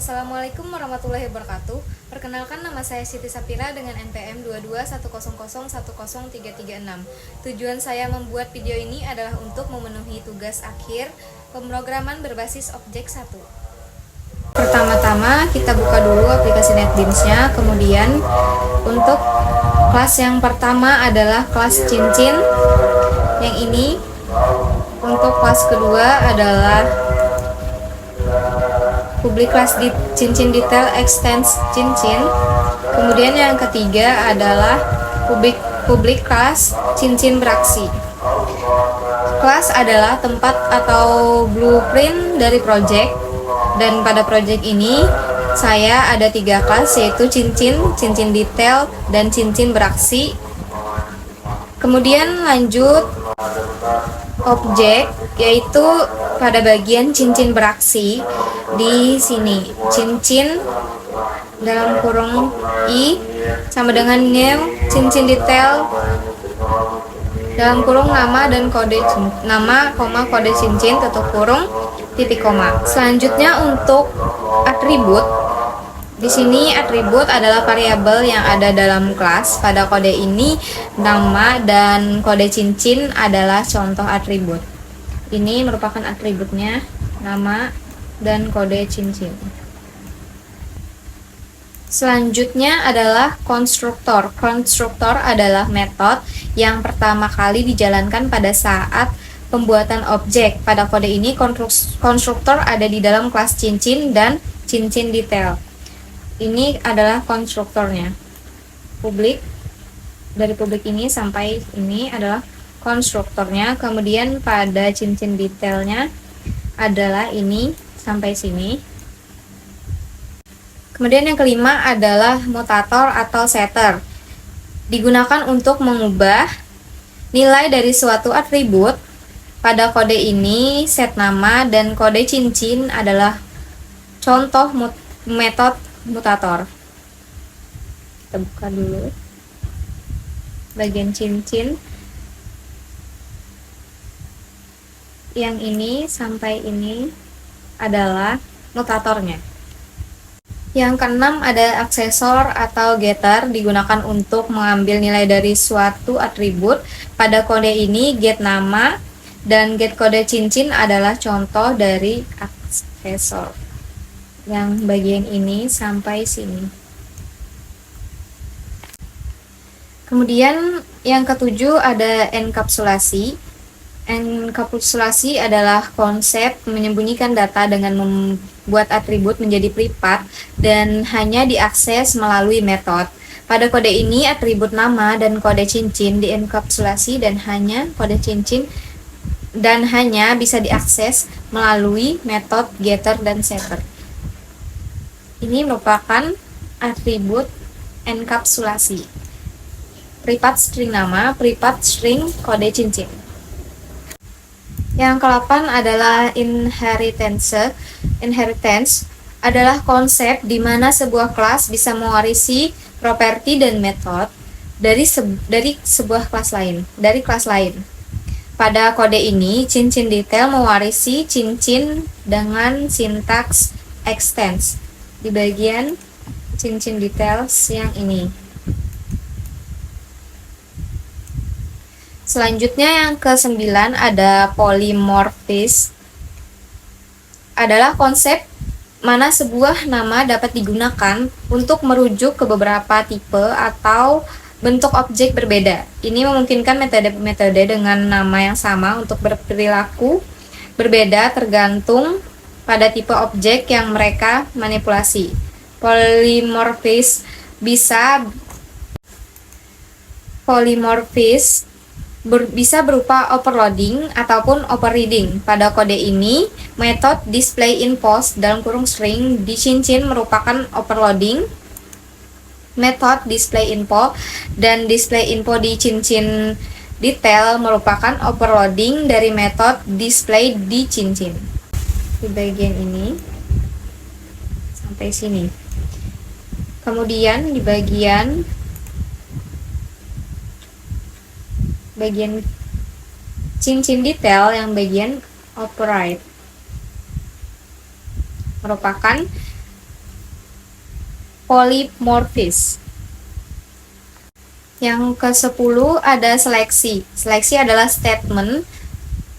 Assalamualaikum warahmatullahi wabarakatuh. Perkenalkan, nama saya Siti Sapira dengan NPM 2210010336. Tujuan saya membuat video ini adalah untuk memenuhi tugas akhir pemrograman berbasis objek 1. Pertama-tama kita buka dulu aplikasi NetBeans-nya. Kemudian untuk kelas yang pertama adalah kelas cincin. Yang ini untuk kelas kedua adalah public class di cincin detail extends cincin. Kemudian yang ketiga adalah public class cincin beraksi. Kelas adalah tempat atau blueprint dari project, dan pada project ini saya ada 3 kelas, yaitu cincin detail, dan cincin beraksi. Kemudian lanjut objek, yaitu pada bagian cincin beraksi. Di sini cincin dalam kurung i sama dengan new cincin detail dalam kurung nama dan kode nama, kode cincin tutup kurung titik koma. Selanjutnya untuk atribut, di sini atribut adalah variabel yang ada dalam kelas. Pada kode ini nama dan kode cincin adalah contoh atribut. Ini merupakan atributnya, nama dan kode cincin. Selanjutnya adalah konstruktor. Konstruktor adalah metode yang pertama kali dijalankan pada saat pembuatan objek. Pada kode ini konstruktor ada di dalam kelas cincin dan cincin detail. Ini adalah konstruktornya. Dari publik ini sampai ini adalah konstruktornya. Kemudian pada cincin detailnya adalah ini sampai sini. Kemudian yang kelima adalah mutator atau setter. Digunakan untuk mengubah nilai dari suatu atribut. Pada kode ini set nama dan kode cincin adalah contoh metode mutator. Kita buka dulu bagian cincin. Yang ini sampai ini adalah mutatornya. Yang keenam ada aksesor atau getter, digunakan untuk mengambil nilai dari suatu atribut. Pada kode ini get nama dan get kode cincin adalah contoh dari aksesor. Yang bagian ini sampai sini. Kemudian yang ketujuh ada enkapsulasi. Enkapsulasi adalah konsep menyembunyikan data dengan membuat atribut menjadi privat dan hanya diakses melalui metode. Pada kode ini atribut nama dan kode cincin dienkapsulasi dan hanya bisa diakses melalui metode getter dan setter. Ini merupakan atribut enkapsulasi. Privat string nama, privat string kode cincin. Yang ke-8 adalah inheritance. Inheritance adalah konsep di mana sebuah kelas bisa mewarisi properti dan metode dari sebuah kelas lain, dari kelas lain. Pada kode ini, cincin detail mewarisi cincin dengan sintaks extends di bagian cincin details yang ini. Selanjutnya yang ke-9 ada polymorphism. Adalah konsep mana sebuah nama dapat digunakan untuk merujuk ke beberapa tipe atau bentuk objek berbeda. Ini memungkinkan metode-metode dengan nama yang sama untuk berperilaku berbeda tergantung pada tipe objek yang mereka manipulasi. Polymorphism bisa berupa overloading ataupun overriding. Pada kode ini, metode display in post dalam kurung string di cincin merupakan overloading. Metode display info dan display info di cincin detail merupakan overloading dari metode display di cincin. Di bagian ini sampai sini. Kemudian di bagian cincin detail yang bagian operate merupakan polymorphis. Yang ke-10 ada seleksi. Seleksi adalah statement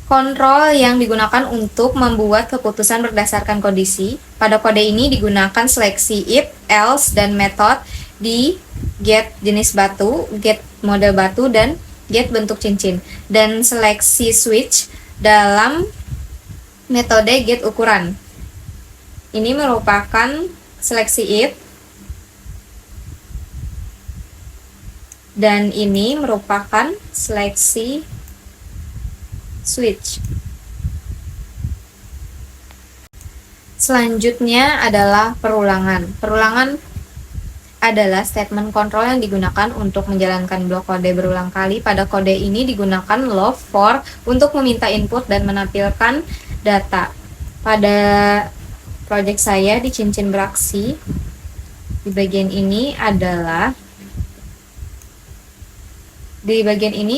kontrol yang digunakan untuk membuat keputusan berdasarkan kondisi. Pada kode ini digunakan seleksi if, else, dan method di get jenis batu, get model batu, dan get bentuk cincin. Dan seleksi switch dalam metode get ukuran. Ini merupakan seleksi if, dan ini merupakan seleksi switch. Selanjutnya adalah perulangan. Perulangan adalah statement kontrol yang digunakan untuk menjalankan blok kode berulang kali. Pada kode ini digunakan loop for untuk meminta input dan menampilkan data. Pada project saya di cincin beraksi, di bagian ini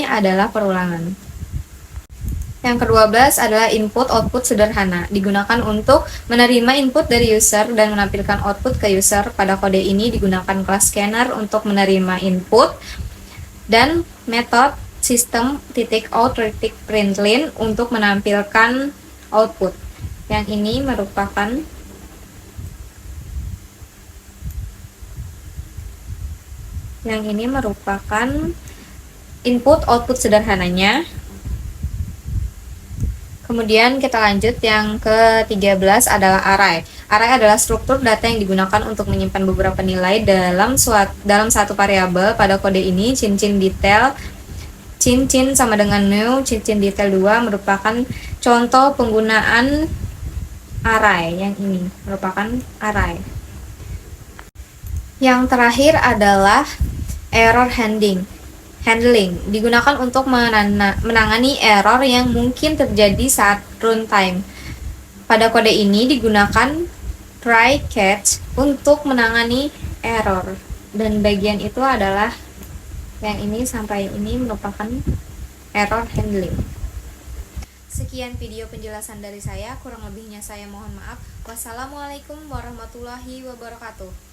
adalah perulangan. Yang ke-12 adalah input-output sederhana, digunakan untuk menerima input dari user dan menampilkan output ke user. Pada kode ini digunakan kelas scanner untuk menerima input dan metode system.out.println untuk menampilkan output. Yang ini merupakan input-output sederhananya. Kemudian kita lanjut, yang ke-13 adalah array. Array adalah struktur data yang digunakan untuk menyimpan beberapa nilai dalam satu variabel. Pada kode ini cincin detail cincin sama dengan new, cincin detail 2 merupakan contoh penggunaan array. Yang ini merupakan array. Yang terakhir adalah error handling, digunakan untuk menangani error yang mungkin terjadi saat runtime. Pada kode ini digunakan try catch untuk menangani error, dan bagian itu adalah yang ini sampai ini merupakan error handling. Sekian video penjelasan dari saya, kurang lebihnya saya mohon maaf. Wassalamualaikum warahmatullahi wabarakatuh.